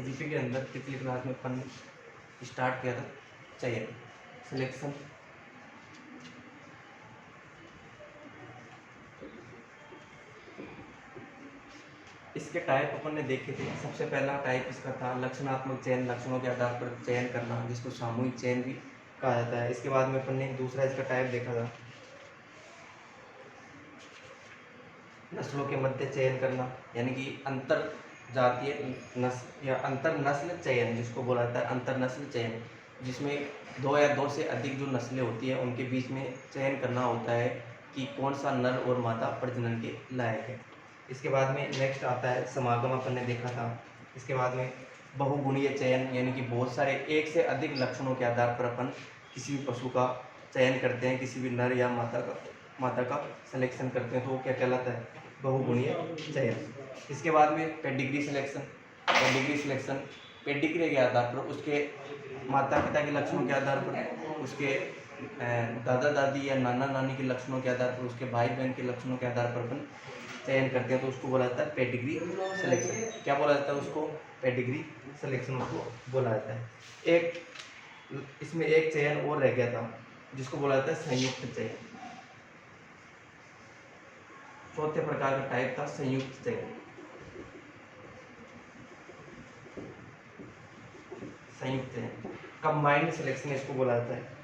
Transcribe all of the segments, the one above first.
GP के अंदर पिछली क्लास में अपन स्टार्ट किया था चयन सिलेक्शन। इसके टाइप अपन ने देखे थे। सबसे पहला टाइप इसका था लक्षणात्मक चयन, लक्षणों के आधार पर चयन करना, जिसको सामूहिक चयन भी कहा जाता है। इसके बाद में अपन ने दूसरा इसका टाइप देखा था नस्लों के मध्य चयन करना, यानी कि अंतर जातीय नस्ल या अंतर नस्ल चयन, जिसको बोला जाता है अंतर नस्ल चयन, जिसमें दो या दो से अधिक जो नस्लें होती हैं उनके बीच में चयन करना होता है कि कौन सा नर और मादा प्रजनन के लायक है। इसके बाद में नेक्स्ट आता है समागम, अपन ने देखा था। इसके बाद में बहुगुणीय चयन, यानी कि बहुत सारे एक से अधिक लक्षणों के आधार पर अपन किसी भी पशु का चयन करते हैं, किसी भी नर या मादा का सिलेक्शन करते हैं, तो वो क्या कहलाता है, बहुगुणीय चयन। इसके बाद में pedigree selection. Pedigree selection pedigree के आधार पर, उसके माता पिता के लक्षणों के आधार पर, उसके दादा दादी या नाना नानी के लक्षणों के आधार पर, उसके भाई बहन के लक्षणों के आधार पर अपन चयन करते हैं, तो उसको बोला जाता है पेडिग्री सिलेक्शन। क्या बोला जाता है उसको, पेडिग्री सिलेक्शन उसको बोला जाता है। एक इसमें एक चयन और रह गया था जिसको बोला जाता है संयुक्त चयन। चौथे प्रकार का टाइप था संयुक्त चयन। संयुक्त चयन कंबाइंड सिलेक्शन इसको बोला जाता है।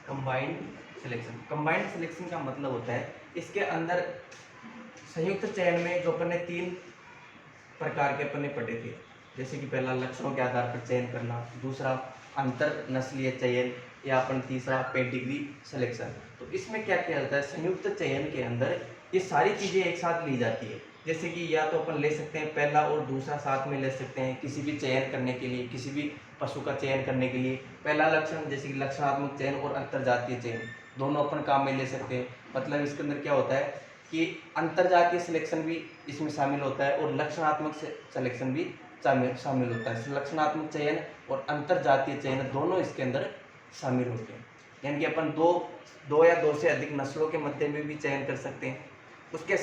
कंबाइंड सिलेक्शन, कंबाइंड सिलेक्शन का मतलब होता है इसके अंदर संयुक्त चयन में जो अपन ने 3 प्रकार के अपन ने पढ़े थे, जैसे कि पहला लक्षणों के आधार पर चयन करना, दूसरा अंतर नस्लीय चयन, या अपन तीसरा पेडिग्री सिलेक्शन। तो इसमें क्या किया जाता है, संयुक्त चयन के अंदर ये सारी चीज़ें एक साथ ली जाती है। जैसे कि या तो अपन ले सकते हैं पहला और दूसरा साथ में ले सकते हैं किसी भी चयन करने के लिए, किसी भी पशु का चयन करने के लिए। पहला लक्षण जैसे कि लक्षणात्मक चयन और अंतरजातीय चयन दोनों अपन काम में ले सकते हैं। मतलब इसके अंदर क्या होता है कि अंतरजातीय सिलेक्शन भी इसमें शामिल होता है और लक्षणात्मक सिलेक्शन भी शामिल होता है। लक्षणात्मक चयन और अंतरजातीय चयन दोनों इसके अंदर शामिल होते हैं। यानी कि अपन दो या दो से अधिक नस्लों के मध्य में भी चयन कर सकते हैं। उसके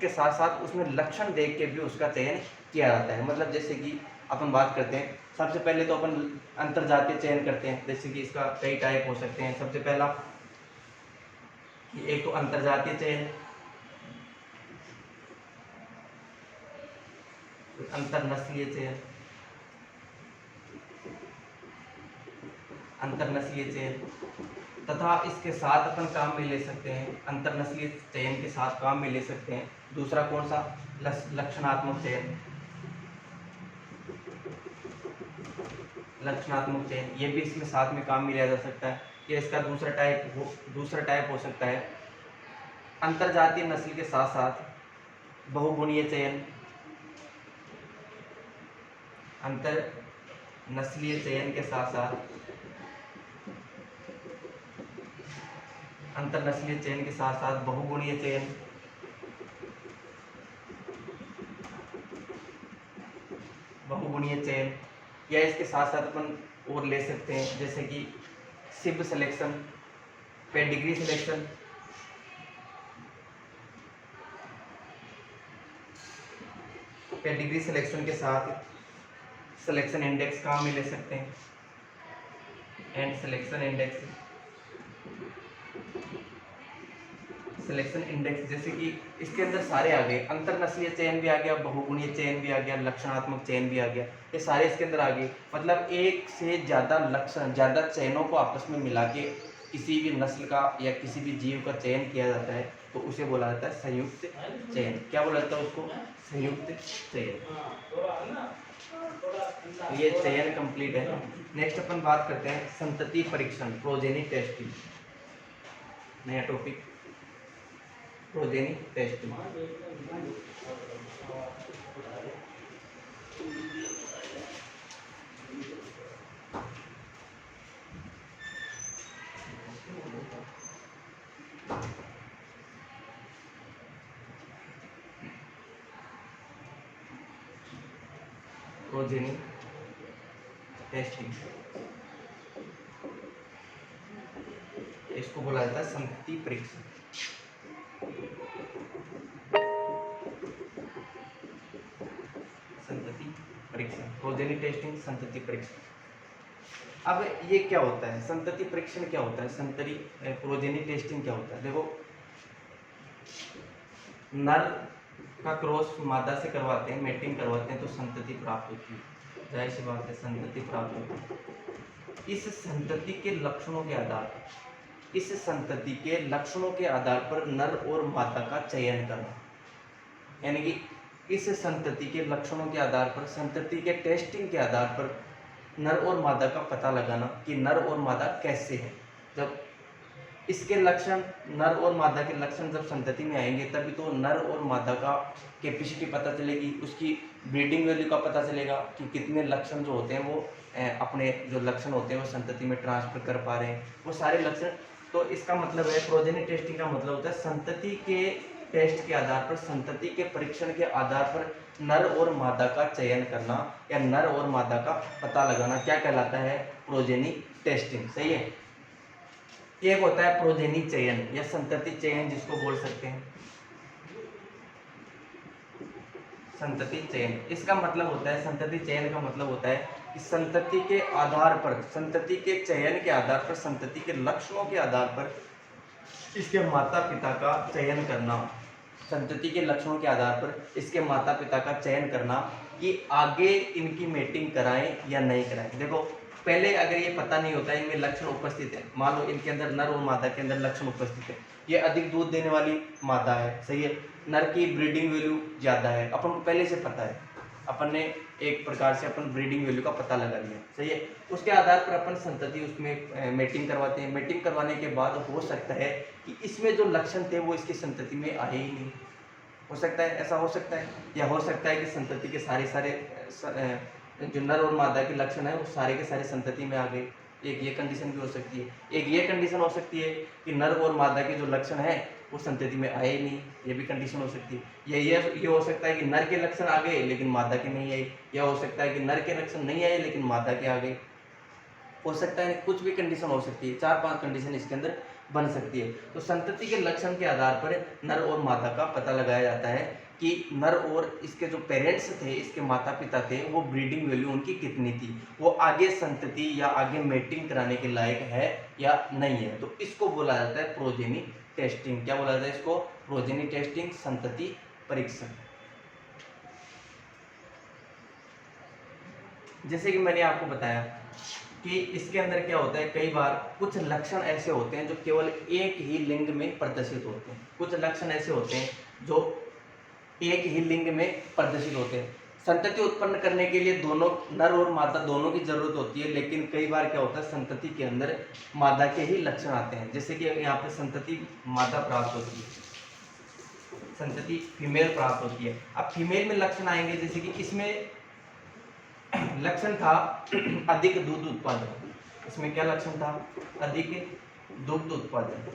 साथ साथ उसमें लक्षण देख के भी उसका चयन किया जाता है। मतलब जैसे कि अपन बात करते हैं, सबसे पहले तो अपन अंतरजातीय चयन करते हैं, जैसे कि इसका कई टाइप हो सकते हैं। सबसे पहला एक तो अंतरजातीय चयन, अंतरनस्लीय चयन, अंतरनस्लीय चयन, तथा इसके साथ अपन काम में ले सकते हैं, अंतरनस्लीय चयन के साथ काम में ले सकते हैं दूसरा कौन सा, लक्षणात्मक चयन। लक्षणात्मक चयन ये भी इसमें साथ में काम में लिया जा सकता है। या इसका दूसरा टाइप हो सकता है अंतरजातीय नस्ल के साथ साथ बहुगुणीय चयन, अंतर नस्लीय चयन के साथ साथ अंतरनस्लीय चयन के साथ साथ बहुगुणीय चयन, बहुगुणीय चयन। या इसके साथ साथ अपन और ले सकते हैं जैसे कि सिब selection, pedigree selection, pedigree selection के साथ सिलेक्शन इंडेक्स काम में ले सकते हैं, and selection index, selection index. जैसे कि इसके अंदर सारे आ गए, अंतरनस्लीय चयन भी आ गया, बहुगुणीय चयन भी आ गया, लक्षणात्मक चयन भी आ गया, ये सारे इसके अंदर आ गए। मतलब एक से ज़्यादा चयनों को आपस में मिला के किसी भी नस्ल का या किसी भी जीव का चयन किया जाता है, तो उसे बोला जाता है संयुक्त चयन। क्या बोला जाता है उसको, संयुक्त चयन। ये चयन कंप्लीट है। नेक्स्ट अपन बात करते हैं संतति परीक्षण, प्रोजेनी टेस्टिंग। नया topic, progeny testing. Progeny testing इसको बोला जाता है संतति परीक्षण। परीक्षण, प्रोजेनी टेस्टिंग, संतति परीक्षण। अब ये क्या होता है, संतति परीक्षण क्या होता है, संतति प्रोजेनी टेस्टिंग क्या होता है? देखो, नर का क्रॉस मादा से करवाते हैं, मेटिंग करवाते हैं तो संतति प्राप्त होती है, जाहिर सी बात है संतति प्राप्त होती है। इस संतति के लक्षणों के आधार पर, इस संतति के लक्षणों के आधार पर नर और मादा का चयन करना, यानी कि इस संतति के लक्षणों के आधार पर, संतति के टेस्टिंग के आधार पर नर और मादा का पता लगाना कि नर और मादा कैसे हैं। जब इसके लक्षण, नर और मादा के लक्षण जब संतति में आएंगे तभी तो नर और मादा का कैपेसिटी पता चलेगी, उसकी ब्रीडिंग वैल्यू का पता चलेगा कि कितने लक्षण जो होते हैं वो अपने जो लक्षण होते हैं वो संतति में ट्रांसफर कर पा रहे हैं, वो सारे लक्षण। तो इसका मतलब है, प्रोजेनी टेस्टिंग का मतलब होता है संतति के टेस्ट के आधार पर, संतति के परीक्षण के आधार पर नर और मादा का चयन करना या नर और मादा का पता लगाना क्या कहलाता है? Progeny testing. सही है। एक होता है प्रोजेनी चयन या संतति चयन, जिसको बोल सकते हैं संतति चयन। इसका मतलब होता है, संतति चयन का मतलब होता है कि संतति के आधार पर, संतति के चयन के आधार पर, संतति के लक्षणों के आधार पर इसके माता पिता का चयन करना, संतति के लक्षणों के आधार पर इसके माता पिता का चयन करना कि आगे इनकी मेटिंग कराएं या नहीं कराएं। देखो, पहले अगर ये पता नहीं होता इनमें लक्षण उपस्थित है, मान लो इनके अंदर, नर और मादा के अंदर लक्षण उपस्थित है, ये अधिक दूध देने वाली मादा है, सही है, नर की ब्रीडिंग वैल्यू ज़्यादा है, अपन को पहले से पता है, अपन ने एक प्रकार से अपन ब्रीडिंग वैल्यू का पता लगा लिया, सही है। उसके आधार पर अपन संतति उसमें मेटिंग करवाते हैं। मेटिंग करवाने के बाद हो सकता है कि इसमें जो लक्षण थे वो इसकी संतति में आए ही नहीं, हो सकता है, ऐसा हो सकता है। या हो सकता है कि संतति के सारे जो नर और मादा के लक्षण है वो सारे के सारे संतति में आ गए, एक ये कंडीशन भी हो सकती है। एक ये कंडीशन हो सकती है कि नर और मादा के जो लक्षण है वो संतति में आए ही नहीं, ये भी कंडीशन हो सकती है। ये हो सकता है कि नर के लक्षण आ गए लेकिन मादा के नहीं आए, या हो सकता है कि नर के लक्षण नहीं आए लेकिन मादा के आ गए, हो सकता है, कुछ भी कंडीशन हो सकती है, 4-5 कंडीशन इसके अंदर बन सकती है। तो संतति के लक्षण के आधार पर नर और मादा का पता लगाया जाता है कि नर और इसके जो पेरेंट्स थे, इसके माता पिता थे, वो ब्रीडिंग वैल्यू उनकी कितनी थी, वो आगे संतति या आगे मेटिंग कराने के लायक है या नहीं है। तो इसको बोला जाता है प्रोजेनी टेस्टिंग। क्या बोला जाता है इसको? प्रोजेनी टेस्टिंग, संतति परीक्षण। जैसे कि मैंने आपको बताया कि इसके अंदर क्या होता है, कई बार कुछ लक्षण ऐसे होते हैं जो केवल एक ही लिंग में प्रदर्शित होते हैं, कुछ लक्षण ऐसे होते हैं जो एक ही लिंग में प्रदर्शित होते हैं। संतति उत्पन्न करने के लिए दोनों, नर और मादा दोनों की जरूरत होती है, लेकिन कई बार क्या होता है संतति के अंदर मादा के ही लक्षण आते हैं। जैसे कि यहाँ पे संतति मादा प्राप्त होती है, संतति फीमेल प्राप्त होती है। अब फीमेल में लक्षण आएंगे, जैसे कि इसमें लक्षण था अधिक दूध उत्पादन। इसमें क्या लक्षण था? अधिक दुग्ध उत्पादन।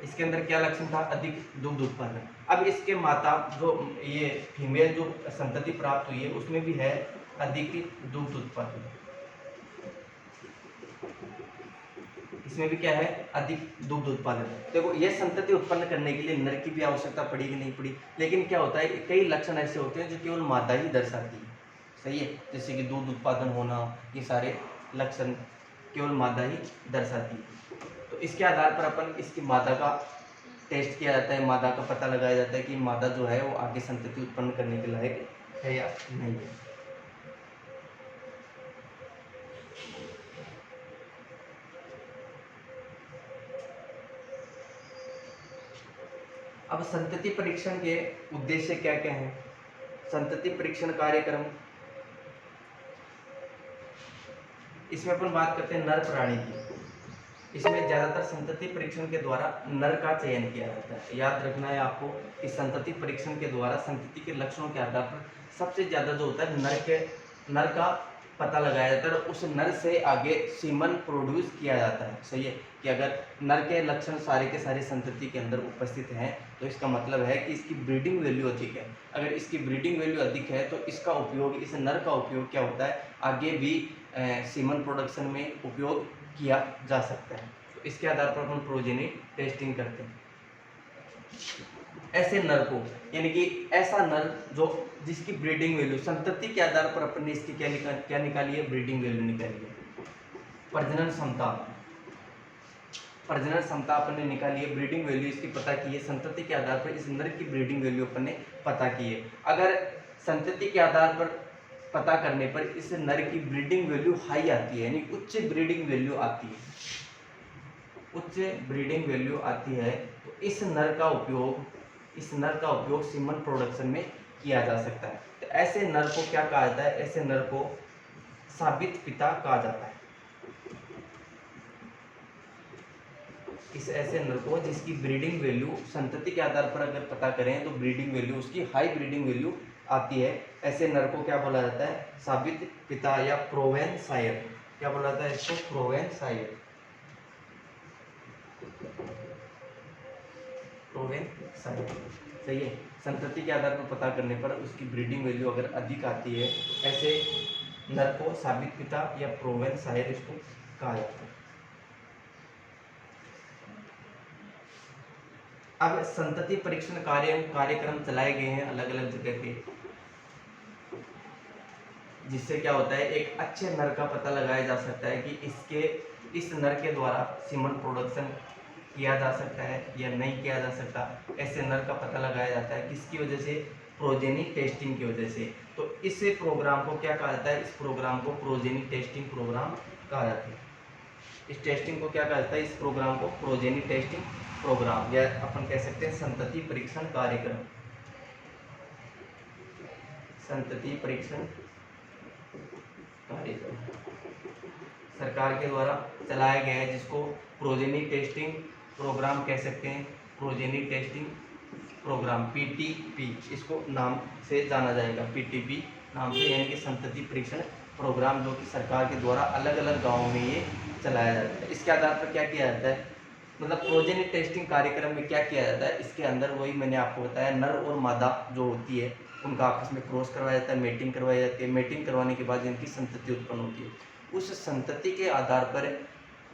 इसके अंदर क्या लक्षण था? अधिक दुग्ध उत्पादन। अब इसके माता जो ये फीमेल जो संतति प्राप्त हुई है उसमें भी है अधिक दुग्ध उत्पादन, इसमें भी क्या है? अधिक दुग्ध उत्पादन। देखो, ये संतति उत्पन्न करने के लिए नर की भी आवश्यकता पड़ी कि नहीं पड़ी, लेकिन क्या होता है कई लक्षण ऐसे होते हैं जो केवल मादा ही दर्शाती है, सही है, जैसे कि दूध उत्पादन होना, ये सारे लक्षण केवल मादा ही दर्शाती है। तो इसके आधार पर अपन इसकी मादा का टेस्ट किया जाता है, मादा का पता लगाया जाता है कि मादा जो है वो आगे संतति उत्पन्न करने के लायक है या नहीं है। अब संतति परीक्षण के उद्देश्य क्या क्या हैं? संतति परीक्षण कार्यक्रम, इसमें अपन बात करते हैं नर प्राणी की। इसमें ज्यादातर संतति परीक्षण के द्वारा नर का चयन किया जाता है। याद रखना है आपको कि संतति परीक्षण के द्वारा संतति के लक्षणों के आधार पर सबसे ज्यादा जो होता है नर का पता लगाया जाता है और उस नर से आगे सीमन प्रोड्यूस किया जाता है। सही है कि अगर नर के लक्षण सारे के सारे संतति के अंदर उपस्थित हैं तो इसका मतलब है कि इसकी ब्रीडिंग वैल्यू अधिक है। अगर इसकी ब्रीडिंग वैल्यू अधिक है तो इसका उपयोग, इस नर का उपयोग क्या होता है, आगे भी सीमन प्रोडक्शन में उपयोग किया जा सकता है। तो इसके आधार पर हम प्रोजेनी टेस्टिंग करते हैं। ऐसे नर को, यानी कि ऐसा नर जो जिसकी ब्रीडिंग वैल्यू संतति के आधार पर अपन ने इसकी क्या निकाली है, ब्रीडिंग वैल्यू निकाली है, प्रजनन क्षमता, प्रजनन क्षमता अपन ने निकाली है, ब्रीडिंग वैल्यू इसकी पता की है, संतति के आधार पर इस नर की ब्रीडिंग वैल्यू अपन ने पता की है। अगर संतति के आधार पर पता करने पर इस नर की ब्रीडिंग वैल्यू हाई आती है, यानी उच्च ब्रीडिंग वैल्यू आती है, उच्च ब्रीडिंग वैल्यू आती है, तो इस नर का उपयोग सीमन प्रोडक्शन में किया जा सकता है। तो ऐसे नर को क्या कहा जाता है, ऐसे नर को साबित पिता कहा जाता है। इस ऐसे नर को जिसकी ब्रीडिंग वैल्यू संतति के आधार पर अगर पता करें तो ब्रीडिंग वैल्यू उसकी हाई ब्रीडिंग वैल्यू आती है, ऐसे नर को क्या बोला जाता है, साबित पिता या प्रोवेन सायर। क्या बोला जाता है इसको, प्रोवेन सायर, प्रोवेन सायर। सही है, संतति के आधार पर पता करने पर उसकी ब्रीडिंग वैल्यू अगर अधिक आती है, ऐसे नर को साबित पिता या प्रोवेन सायर इसको कहा जाता है। अब संतति परीक्षण कार्यक्रम चलाए गए हैं अलग अलग जगह पे, जिससे क्या होता है, एक अच्छे नर का पता लगाया जा सकता है कि इस नर के द्वारा सीमन प्रोडक्शन किया जा सकता है या नहीं किया जा सकता। ऐसे नर का पता लगाया जाता है किसकी वजह से, प्रोजेनी टेस्टिंग की वजह से। तो इस प्रोग्राम को क्या कहा जाता है, इस प्रोग्राम को प्रोजेनी टेस्टिंग प्रोग्राम कहा जाता है। इस टेस्टिंग को क्या कहा जाता है, इस प्रोग्राम को प्रोजेनी टेस्टिंग प्रोग्राम, या अपन कह सकते हैं संतति परीक्षण कार्यक्रम, संतति परीक्षण कार्यक्रम सरकार के द्वारा चलाया गया है, जिसको प्रोजेनी टेस्टिंग प्रोग्राम कह सकते हैं, प्रोजेनी टेस्टिंग प्रोग्राम, पीटीपी इसको नाम से जाना जाएगा, पीटीपी नाम से, यानी कि संतति परीक्षण प्रोग्राम, जो कि सरकार के द्वारा अलग अलग गाँवों में ये चलाया जाता है। इसके आधार पर क्या किया जाता है, मतलब प्रोजेनी टेस्टिंग कार्यक्रम में क्या किया जाता है, इसके अंदर वही मैंने आपको बताया, नर और मादा जो होती है उनका आपस में क्रॉस करवाया जाता है, मेटिंग करवाई जाती है, मेटिंग करवाने के बाद इनकी संतति उत्पन्न होती है। उस संतति के आधार पर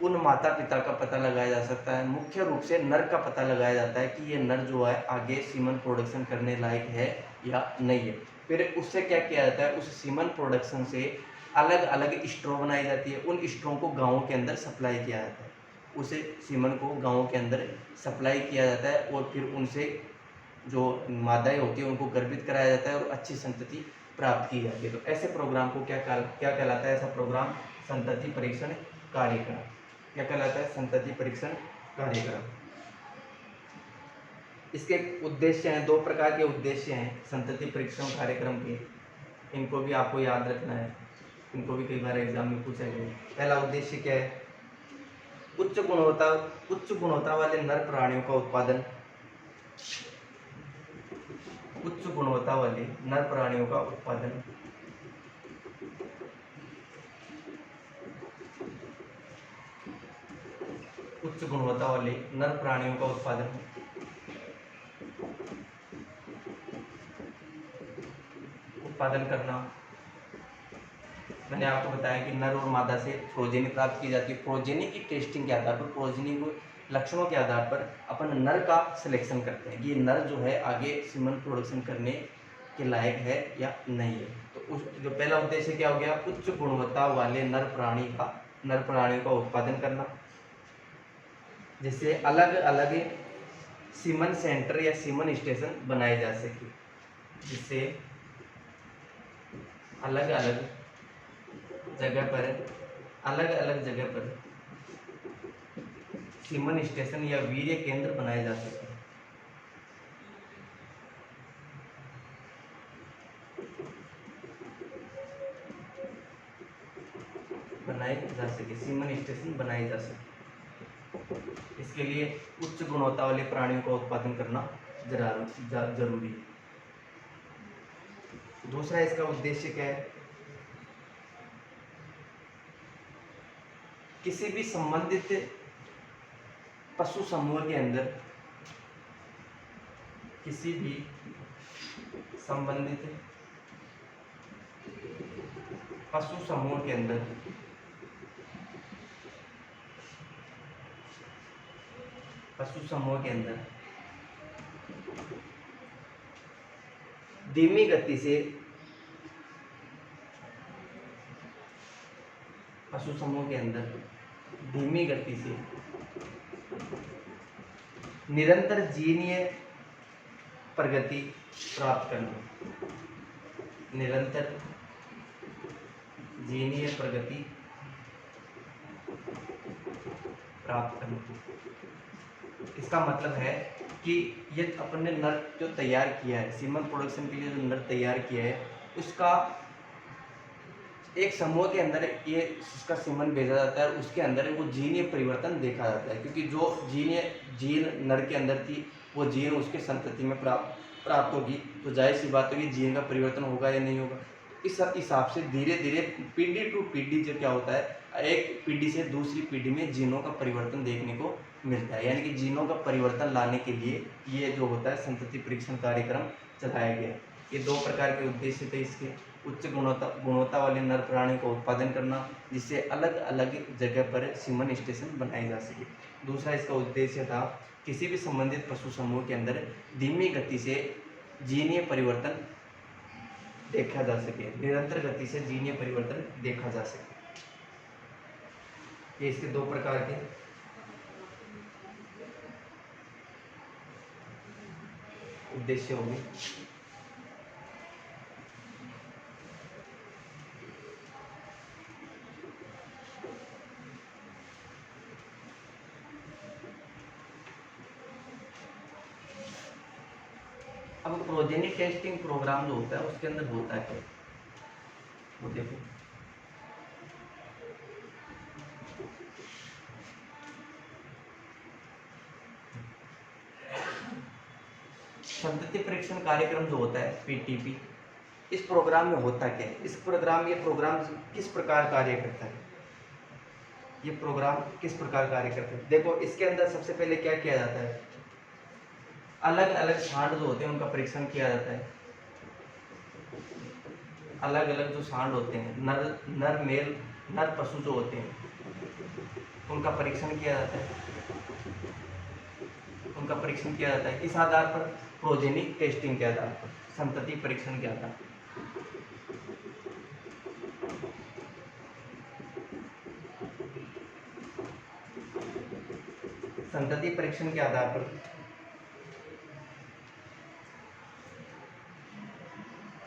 उन माता पिता का पता लगाया जा सकता है, मुख्य रूप से नर का पता लगाया जाता है कि ये नर जो है आगे सीमन प्रोडक्शन करने लायक है या नहीं है। फिर उससे क्या किया जाता है, उस सीमन प्रोडक्शन से अलग अलग स्ट्रो बनाई जाती है, उन स्ट्रो को गाँवों के अंदर सप्लाई किया जाता है, उसे सीमन को गाँवों के अंदर सप्लाई किया जाता है, और फिर उनसे जो मादाएं होती है उनको गर्भित कराया जाता है और अच्छी संतति प्राप्त की जाती है। तो ऐसे प्रोग्राम को क्या कहलाता है, ऐसा प्रोग्राम संतति परीक्षण कार्यक्रम। क्या कहलाता है, संतति परीक्षण कार्यक्रम। इसके उद्देश्य हैं, दो प्रकार के उद्देश्य हैं संतति परीक्षण कार्यक्रम के, इनको भी आपको याद रखना है, इनको भी कई बार एग्जाम में पूछा गया। पहला उद्देश्य क्या है, उच्च गुणवत्ता वाले नर प्राणियों का उत्पादन, उच्च गुणवत्ता वाले नर प्राणियों का उत्पादन, उच्च गुणवत्ता वाले नर प्राणियों का उत्पादन करना। मैंने आपको बताया कि नर और मादा से प्रोजेनी प्राप्त की जाती है, प्रोजेनी की टेस्टिंग के आधार पर, प्रोजेनी को लक्षणों के आधार पर अपन नर का सिलेक्शन करते हैं कि ये नर जो है आगे सीमन प्रोडक्शन करने के लायक है या नहीं है। तो उस जो पहला उद्देश्य क्या हो गया, उच्च गुणवत्ता वाले नर प्राणियों का उत्पादन करना, जिससे अलग अलग सीमन सेंटर या सीमन स्टेशन बनाए जा सके, जिससे अलग अलग जगह पर सीमन स्टेशन या वीर्य केंद्र बनाए जा सके, सीमन स्टेशन बनाए जा सके। इसके लिए उच्च गुणवत्ता वाले प्राणियों का उत्पादन करना जरूरी है। दूसरा इसका उद्देश्य क्या है, किसी भी संबंधित पशु समूह के अंदर, किसी भी संबंधित पशु समूह के अंदर धीमी गति से पशु समूह के अंदर धीमी गति से निरंतर जीनीय प्रगति प्राप्त करना, निरंतर जीनीय प्रगति प्राप्त करना। इसका मतलब है कि ये अपन ने नर जो तैयार किया है, सीमन प्रोडक्शन के लिए जो नर तैयार किया है, उसका एक समूह के अंदर ये इसका सीमन भेजा जाता है, उसके अंदर वो जीनीय परिवर्तन देखा जाता है, क्योंकि जो जीन नर के अंदर थी वो जीन उसके संतति में प्राप्त होगी, तो जाहिर सी बात होगी जीन का परिवर्तन होगा या नहीं होगा। इस हिसाब से धीरे धीरे पीढ़ी टू पीढ़ी जो क्या होता है, एक पीढ़ी से दूसरी पीढ़ी में जीनों का परिवर्तन देखने को मिलता है। यानी कि जीनों का परिवर्तन लाने के लिए ये जो होता है संतति परीक्षण कार्यक्रम चलाया गया। ये दो प्रकार के उद्देश्य थे इसके। उच्च गुणवत्ता वाले नर प्राणी को उत्पादन करना, जिससे अलग अलग जगह पर सीमन स्टेशन बनाए जा सके। दूसरा इसका उद्देश्य था किसी भी संबंधित पशु समूह के अंदर धीमी गति से जीनीय परिवर्तन देखा जा सके, निरंतर गति से जीनीय परिवर्तन देखा जा सके। ये इसके दो प्रकार के उद्देश्य होंगे। अब प्रोजेनी टेस्टिंग प्रोग्राम जो होता है उसके अंदर होता है वो देखो। संतति परीक्षण कार्यक्रम जो होता है पीटीपी, इस प्रोग्राम में होता क्या है, ये प्रोग्राम किस प्रकार कार्य करता है, ये प्रोग्राम किस प्रकार कार्य करता है। देखो इसके अंदर सबसे पहले क्या किया जाता है, अलग अलग सांड जो होते हैं उनका परीक्षण किया जाता है। अलग अलग जो सांड होते हैं, नर मेल नर पशु जो होते हैं उनका परीक्षण किया जाता है, उनका परीक्षण किया जाता है। इस आधार पर प्रोजेनी टेस्टिंग के आधार पर, संतति परीक्षण के आधार पर। संतति परीक्षण के आधार पर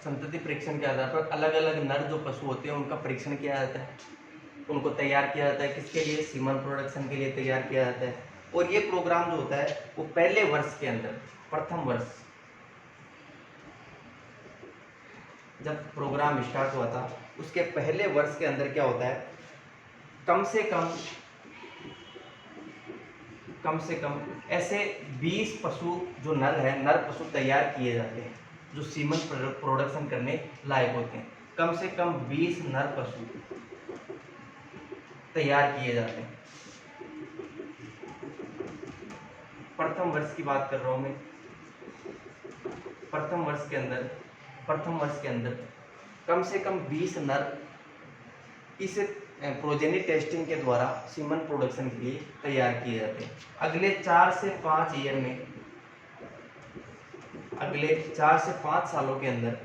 संतति परीक्षण के आधार पर अलग अलग नर जो पशु होते हैं उनका परीक्षण किया जाता है, उनको तैयार किया जाता है। किसके लिए? सीमन प्रोडक्शन के लिए तैयार किया जाता है। और ये प्रोग्राम जो होता है वो पहले वर्ष के अंदर, प्रथम वर्ष जब प्रोग्राम स्टार्ट हुआ था उसके पहले वर्ष के अंदर क्या होता है, कम से कम ऐसे 20 पशु जो नर है, नर पशु तैयार किए जाते हैं जो सीमन प्रोडक्शन करने लायक होते हैं। कम से कम 20 नर पशु तैयार किए जाते हैं। प्रथम वर्ष की बात कर रहा हूं मैं। प्रथम वर्ष के अंदर कम से कम 20 नर इस प्रोजेनी टेस्टिंग के द्वारा सीमन प्रोडक्शन के लिए तैयार किए जाते हैं। अगले 4 से 5 ईयर में, अगले 4 से 5 सालों के अंदर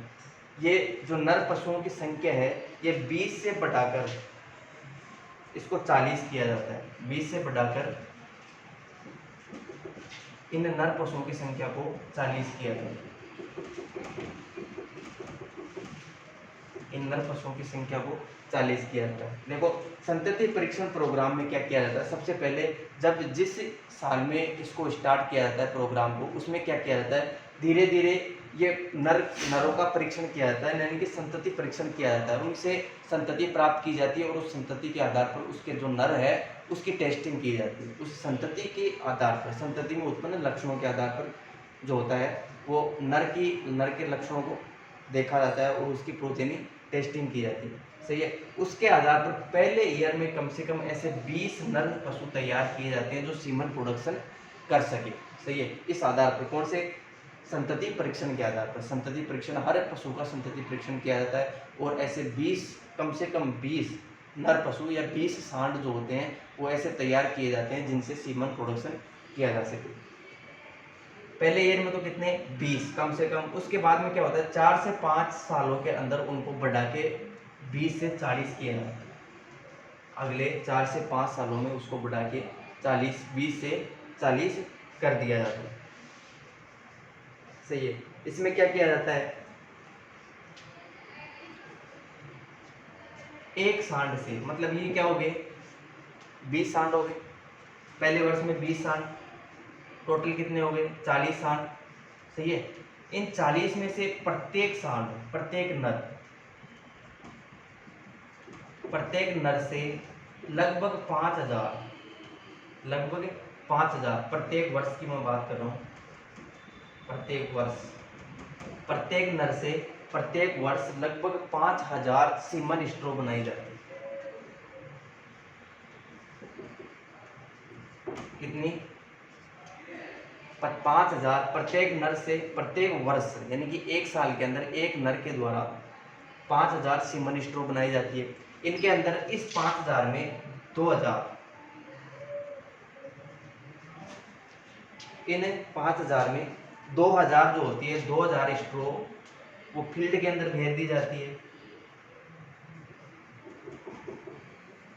ये जो नर पशुओं की संख्या है ये 20 से बढ़ाकर इसको 40 किया जाता है। 20 से बढ़ाकर इन नर पशुओं की संख्या को 40 किया जाता है। इन नर पशुओं की संख्या को 40 किया जाता है। देखो संतति परीक्षण प्रोग्राम में क्या किया जाता है, सबसे पहले जब जिस साल में इसको स्टार्ट किया जाता है प्रोग्राम को, उसमें क्या किया जाता है, धीरे धीरे ये नरों का परीक्षण किया जाता है, यानी कि संतति परीक्षण किया जाता है। उनसे संतति प्राप्त की जाती है और उस संतति के आधार पर उसके जो नर है उसकी टेस्टिंग की जाती है। उस संतति के आधार पर, संतति में उत्पन्न लक्षणों के आधार पर जो होता है वो नर के लक्षणों को देखा जाता है और उसकी प्रोजेनी टेस्टिंग की जाती है। सही है। उसके आधार पर पहले ईयर में कम से कम ऐसे 20 नर पशु तैयार किए जाते हैं जो सीमन प्रोडक्शन कर सके। सही है। इस आधार पर कौन से संतति परीक्षण के आधार पर, संतति परीक्षण, हर पशु का संतति परीक्षण किया जाता है और ऐसे 20 कम से कम 20 नर पशु या 20 सांड जो होते हैं वो ऐसे तैयार किए जाते हैं जिनसे सीमन प्रोडक्शन किया जा सके। पहले ईयर में तो कितने 20 कम से कम। उसके बाद में क्या होता है 4 से 5 सालों के अंदर उनको बढ़ा के 20 से 40 किया जाता है। अगले 4 से 5 सालों में उसको बढ़ा के 20 से 40 कर दिया जाता है। सही है। इसमें क्या किया जाता है, एक सांड से, मतलब ये क्या हो गए 20 सांड हो गए, पहले वर्ष में 20 सांड, टोटल कितने हो गए 40 सांड। सही है। इन 40 में से प्रत्येक सांड, प्रत्येक नर से लगभग 5,000 प्रत्येक वर्ष की मैं बात कर रहा हूँ, प्रत्येक नर से प्रत्येक वर्ष लगभग 5,000 सीमन स्ट्रो बनाई जाती है। कितनी 5,000 प्रत्येक नर से प्रत्येक वर्ष, यानी कि एक साल के अंदर एक नर के द्वारा 5,000 सीमन स्ट्रो बनाई जाती है। इनके अंदर इस 5,000 में 2,000, इन 5,000 में 2,000 जो होती है 2,000 स्ट्रो वो फील्ड के अंदर भेज दी जाती है,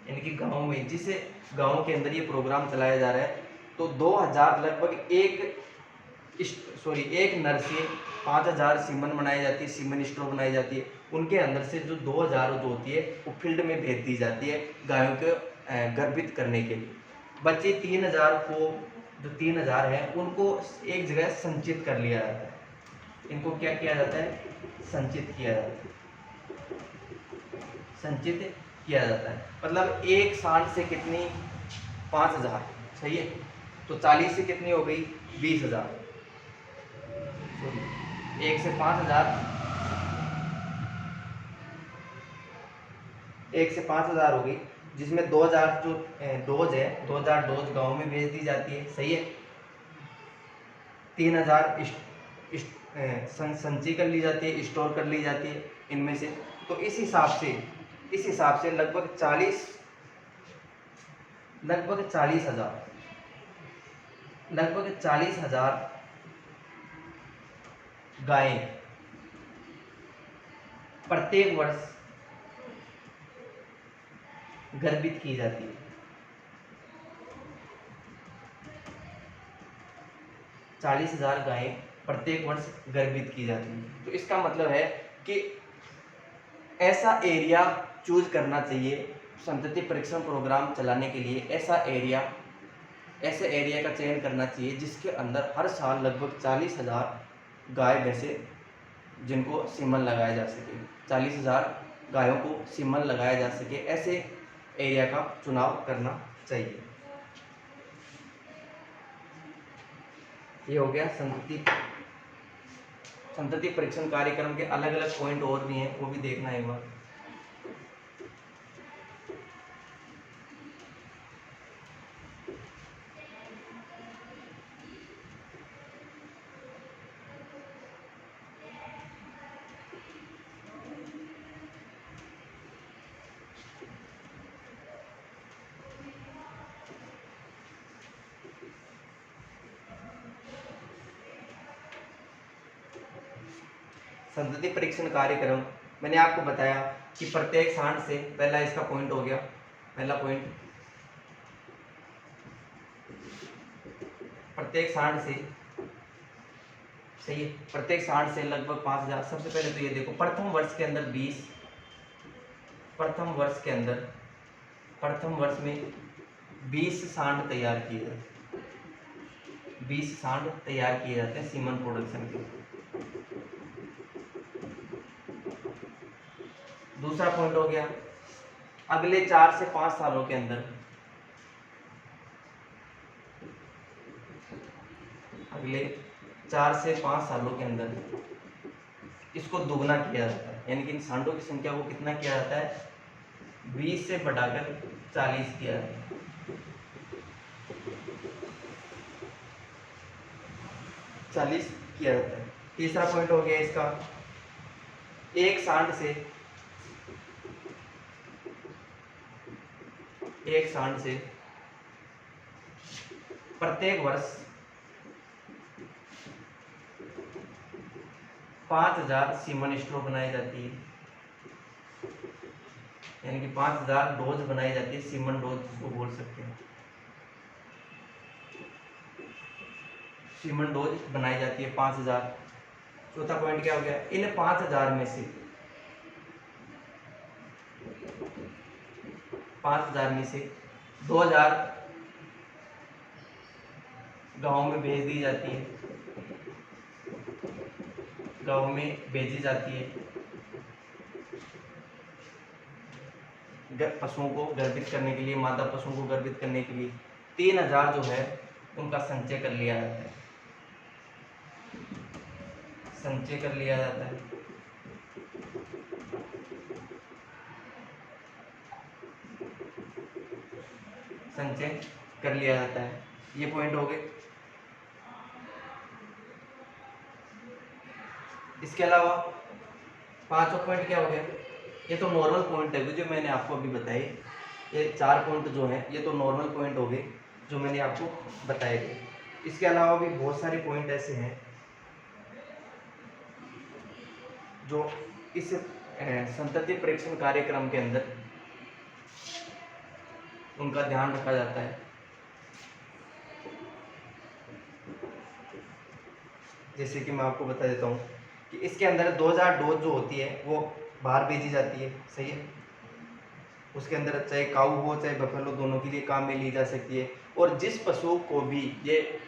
यानी कि गांव में, जिस गांव के अंदर ये प्रोग्राम चलाया जा रहा है, तो 2,000 लगभग एक नर से 5,000 सीमन बनाई जाती है, सीमन स्ट्रो बनाई जाती है। उनके अंदर से जो 2,000 जो होती है वो फील्ड में भेज दी जाती है गायों को गर्भित करने के लिए। बच्चे 3,000 को, जो 3,000 है उनको एक जगह संचित कर लिया जाता है। इनको क्या किया जाता है, संचित किया जाता है। मतलब एक सांड से कितनी 5,000। सही है। तो 40 से कितनी हो गई 20,000, एक से 5,000 हो गई, जिसमें 2,000 जो डोज है 2,000 डोज गांव में भेज दी जाती है। सही है। 3,000 संचय कर ली जाती है, स्टोर कर ली जाती है इनमें से। तो इस हिसाब से लगभग 40,000 गायें प्रत्येक वर्ष गर्भित की जाती है। 40,000 गायें प्रत्येक वर्ष गर्भित की जाती है। तो इसका मतलब है कि ऐसा एरिया चूज करना चाहिए संतति परीक्षण प्रोग्राम चलाने के लिए। ऐसे एरिया का चयन करना चाहिए जिसके अंदर हर साल लगभग 40,000 गाय भैंसे जिनको सीमन लगाया जा सके, 40,000 गायों को सीमन लगाया जा सके, ऐसे एरिया का चुनाव करना चाहिए। ये हो गया संतति परीक्षण कार्यक्रम के अलग अलग पॉइंट और भी हैं, वो भी देखना एक बार। संतति परीक्षण कार्यक्रम मैंने आपको बताया कि प्रत्येक सांड से, पहला इसका पॉइंट हो गया, पहला पॉइंट प्रत्येक सांड से, सही है, प्रत्येक सांड से लगभग 5,000। सबसे पहले तो ये देखो प्रथम वर्ष में 20 सांड तैयार किए जाते हैं सीमन प्रोडक्शन के। दूसरा पॉइंट हो गया अगले 4 से 5 सालों के अंदर, अगले 4 से 5 सालों के अंदर इसको दोगुना किया जाता है, यानी कि इन सांडों की संख्या को कितना किया जाता है 20 से बढ़ाकर 40 किया जाता है। 40 किया जाता है। तीसरा पॉइंट हो गया इसका, एक सांड से प्रत्येक वर्ष 5000 सीमन स्ट्रो बनाई जाती है, यानी कि 5000 डोज बनाई जाती है, सीमन डोज जिसको बोल सकते हैं, सीमन डोज बनाई जाती है 5000। चौथा पॉइंट क्या हो गया, इन 5000 में से 2000 गांव में भेज दी जाती है, गांव में भेजी जाती है पशुओं को गर्भित करने के लिए, मादा पशुओं को गर्भित करने के लिए। 3000 जो है उनका संचय कर लिया जाता है, संचय कर लिया जाता है। संचय कर लिया जाता है, ये पॉइंट हो गए। इसके अलावा पांचवा पॉइंट क्या हो गया, ये तो नॉर्मल पॉइंट है जो मैंने आपको अभी बताए। ये 4 पॉइंट जो है ये तो नॉर्मल पॉइंट हो गए जो मैंने आपको बताए थे। इसके अलावा भी बहुत सारे पॉइंट ऐसे हैं जो इस संतति परीक्षण कार्यक्रम के अंदर उनका ध्यान रखा जाता है। जैसे कि मैं आपको बता देता हूँ कि इसके अंदर 2000 डोज जो होती है वो बाहर भेजी जाती है, सही है। उसके अंदर चाहे काऊ हो चाहे बफेलो, दोनों के लिए काम में ली जा सकती है। और जिस पशु को भी ये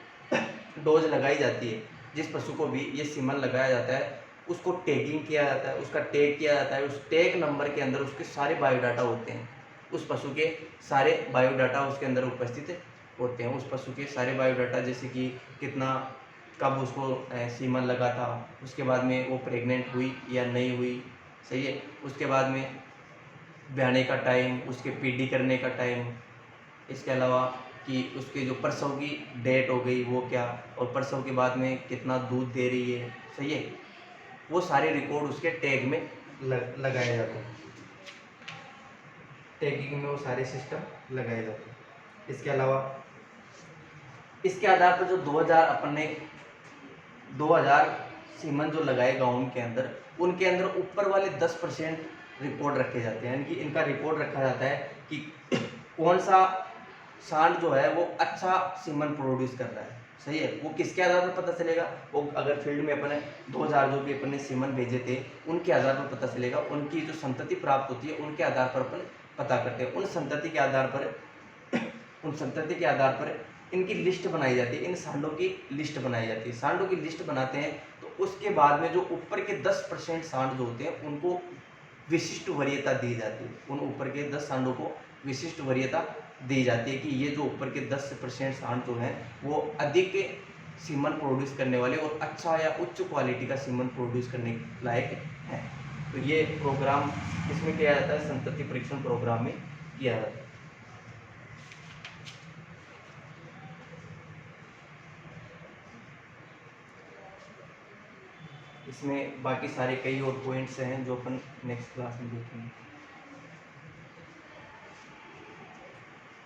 डोज लगाई जाती है, जिस पशु को भी ये सीमन लगाया जाता है, उसको टैगिंग किया जाता है, उसका टैग किया जाता है। उस टैग नंबर के अंदर उसके सारे बायोडाटा होते हैं, उस पशु के सारे बायोडाटा उसके अंदर उपस्थित होते हैं। उस पशु के सारे बायोडाटा, जैसे कि कितना, कब उसको सीमन लगा था, उसके बाद में वो प्रेग्नेंट हुई या नहीं हुई, सही है। उसके बाद में ब्याने का टाइम, उसके पीडी करने का टाइम, इसके अलावा कि उसके जो प्रसव की डेट हो गई वो क्या, और प्रसव के बाद में कितना दूध दे रही है, सही है। वो सारे रिकॉर्ड उसके टैग में लगाए जाते हैं, टैगिंग में वो सारे सिस्टम लगाए जाते हैं। इसके अलावा इसके आधार पर जो 2000 सीमन जो लगाए गाँव के अंदर, उनके अंदर ऊपर वाले 10% रिकॉर्ड रखे जाते हैं, यानी कि इनका रिकॉर्ड रखा जाता है कि कौन सा सांड जो है वो अच्छा सीमन प्रोड्यूस कर रहा है, सही है। वो किसके आधार पर पता चलेगा, वो अगर फील्ड में अपने 2000 जो भी अपने सीमन भेजे थे उनके आधार पर पता चलेगा। उनकी जो संतति प्राप्त होती है उनके आधार पर अपन पता करते हैं। उन संतति के आधार पर इनकी लिस्ट बनाई जाती है, इन सांडों की लिस्ट बनाई जाती है। सांडों की लिस्ट बनाते हैं तो उसके बाद में जो ऊपर के 10% सांड जो होते हैं उनको विशिष्ट वरीयता दी जाती है। उन ऊपर के 10 सांडों को विशिष्ट वरीयता दी जाती है कि ये जो ऊपर के 10% सांड जो हैं वो अधिक सीमन प्रोड्यूस करने वाले और अच्छा या उच्च क्वालिटी का सीमन प्रोड्यूस करने लायक हैं। तो ये प्रोग्राम इसमें किया जाता है, संतति परीक्षण प्रोग्राम में किया जाता है। इसमें बाकी सारे कई और पॉइंट्स हैं जो अपन नेक्स्ट क्लास में देखेंगे।